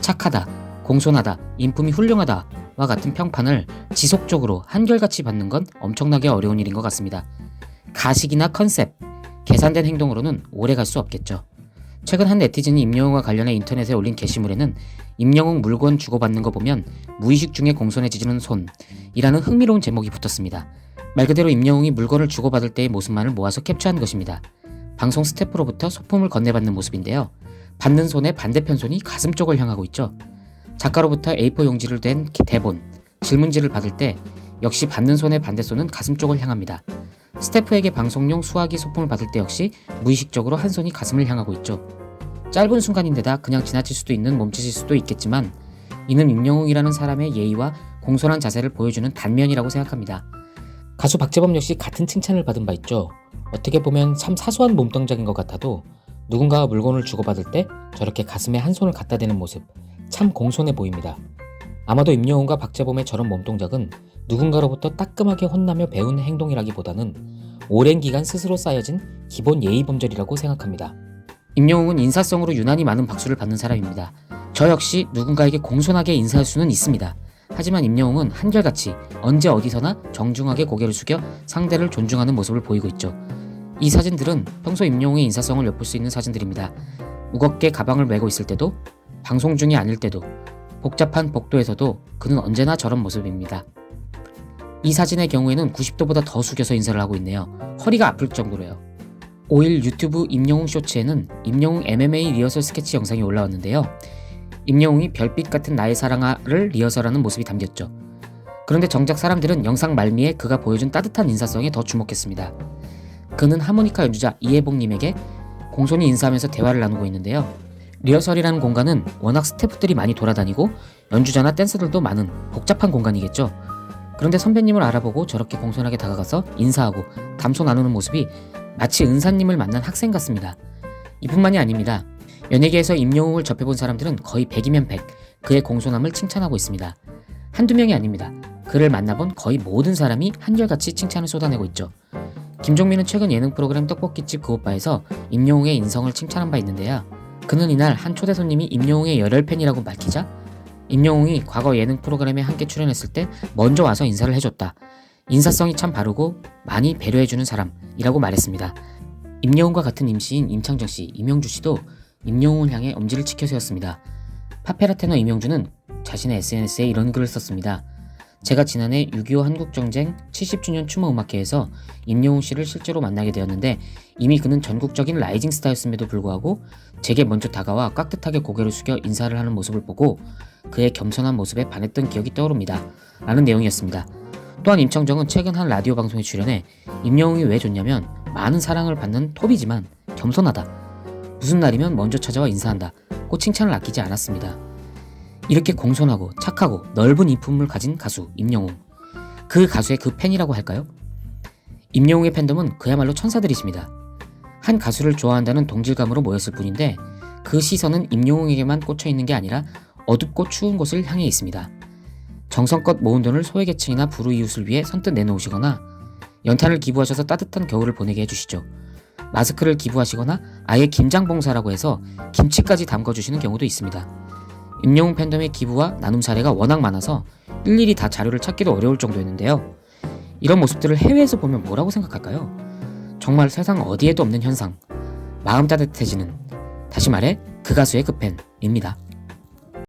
착하다, 공손하다, 인품이 훌륭하다와 같은 평판을 지속적으로 한결같이 받는 건 엄청나게 어려운 일인 것 같습니다. 가식이나 컨셉, 계산된 행동으로는 오래 갈 수 없겠죠. 최근 한 네티즌이 임영웅과 관련해 인터넷에 올린 게시물에는 임영웅 물건 주고받는 거 보면 무의식 중에 공손해지는 손이라는 흥미로운 제목이 붙었습니다. 말 그대로 임영웅이 물건을 주고받을 때의 모습만을 모아서 캡처한 것입니다. 방송 스태프로부터 소품을 건네받는 모습인데요. 받는 손의 반대편 손이 가슴 쪽을 향하고 있죠. 작가로부터 A4 용지를 댄 대본, 질문지를 받을 때 역시 받는 손의 반대손은 가슴 쪽을 향합니다. 스태프에게 방송용 수화기 소품을 받을 때 역시 무의식적으로 한 손이 가슴을 향하고 있죠. 짧은 순간인데다 그냥 지나칠 수도 있는 몸짓일 수도 있겠지만 이는 임영웅이라는 사람의 예의와 공손한 자세를 보여주는 단면이라고 생각합니다. 가수 박재범 역시 같은 칭찬을 받은 바 있죠. 어떻게 보면 참 사소한 몸동작인 것 같아도 누군가가 물건을 주고받을 때 저렇게 가슴에 한 손을 갖다 대는 모습 참 공손해 보입니다. 아마도 임영웅과 박재범의 저런 몸동작은 누군가로부터 따끔하게 혼나며 배운 행동이라기보다는 오랜 기간 스스로 쌓여진 기본 예의범절이라고 생각합니다. 임영웅은 인사성으로 유난히 많은 박수를 받는 사람입니다. 저 역시 누군가에게 공손하게 인사할 수는 있습니다. 하지만 임영웅은 한결같이 언제 어디서나 정중하게 고개를 숙여 상대를 존중하는 모습을 보이고 있죠. 이 사진들은 평소 임영웅의 인사성을 엿볼 수 있는 사진들입니다. 무겁게 가방을 메고 있을 때도, 방송 중이 아닐 때도, 복잡한 복도에서도 그는 언제나 저런 모습입니다. 이 사진의 경우에는 90도보다 더 숙여서 인사를 하고 있네요. 허리가 아플 정도로요. 5일 유튜브 임영웅 쇼츠에는 임영웅 MMA 리허설 스케치 영상이 올라왔는데요. 임영웅이 별빛 같은 나의 사랑아를 리허설하는 모습이 담겼죠. 그런데 정작 사람들은 영상 말미에 그가 보여준 따뜻한 인사성에 더 주목했습니다. 그는 하모니카 연주자 이혜복님에게 공손히 인사하면서 대화를 나누고 있는데요. 리허설이라는 공간은 워낙 스태프들이 많이 돌아다니고 연주자나 댄서들도 많은 복잡한 공간이겠죠. 그런데 선배님을 알아보고 저렇게 공손하게 다가가서 인사하고 담소 나누는 모습이 마치 은사님을 만난 학생 같습니다. 이뿐만이 아닙니다. 연예계에서 임영웅을 접해본 사람들은 거의 100이면 100, 그의 공손함을 칭찬하고 있습니다. 한두 명이 아닙니다. 그를 만나본 거의 모든 사람이 한결같이 칭찬을 쏟아내고 있죠. 김종민은 최근 예능 프로그램 떡볶이집 그 오빠에서 임영웅의 인성을 칭찬한 바 있는데요. 그는 이날 한 초대 손님이 임영웅의 열혈 팬이라고 밝히자 임영웅이 과거 예능 프로그램에 함께 출연했을 때 먼저 와서 인사를 해줬다. 인사성이 참 바르고 많이 배려해주는 사람이라고 말했습니다. 임영웅과 같은 임시인 임창정씨, 임영주씨도 임영웅을 향해 엄지를 치켜 세웠습니다. 파페라 테너 임영주는 자신의 SNS에 이런 글을 썼습니다. 제가 지난해 6.25 한국전쟁 70주년 추모음악회에서 임영웅 씨를 실제로 만나게 되었는데 이미 그는 전국적인 라이징 스타였음에도 불구하고 제게 먼저 다가와 깍듯하게 고개를 숙여 인사를 하는 모습을 보고 그의 겸손한 모습에 반했던 기억이 떠오릅니다. 라는 내용이었습니다. 또한 임창정은 최근 한 라디오 방송에 출연해 임영웅이 왜 좋냐면 많은 사랑을 받는 톱이지만 겸손하다. 무슨 날이면 먼저 찾아와 인사한다. 꼭 칭찬을 아끼지 않았습니다. 이렇게 공손하고 착하고 넓은 인품을 가진 가수 임영웅. 그 가수의 그 팬이라고 할까요? 임영웅의 팬덤은 그야말로 천사들이십니다. 한 가수를 좋아한다는 동질감으로 모였을 뿐인데 그 시선은 임영웅에게만 꽂혀있는 게 아니라 어둡고 추운 곳을 향해 있습니다. 정성껏 모은 돈을 소외계층이나 불우이웃을 위해 선뜻 내놓으시거나 연탄을 기부하셔서 따뜻한 겨울을 보내게 해주시죠. 마스크를 기부하시거나 아예 김장봉사라고 해서 김치까지 담궈주시는 경우도 있습니다. 임영웅 팬덤의 기부와 나눔 사례가 워낙 많아서 일일이 다 자료를 찾기도 어려울 정도였는데요. 이런 모습들을 해외에서 보면 뭐라고 생각할까요? 정말 세상 어디에도 없는 현상, 마음 따뜻해지는, 다시 말해 그 가수의 그 팬입니다.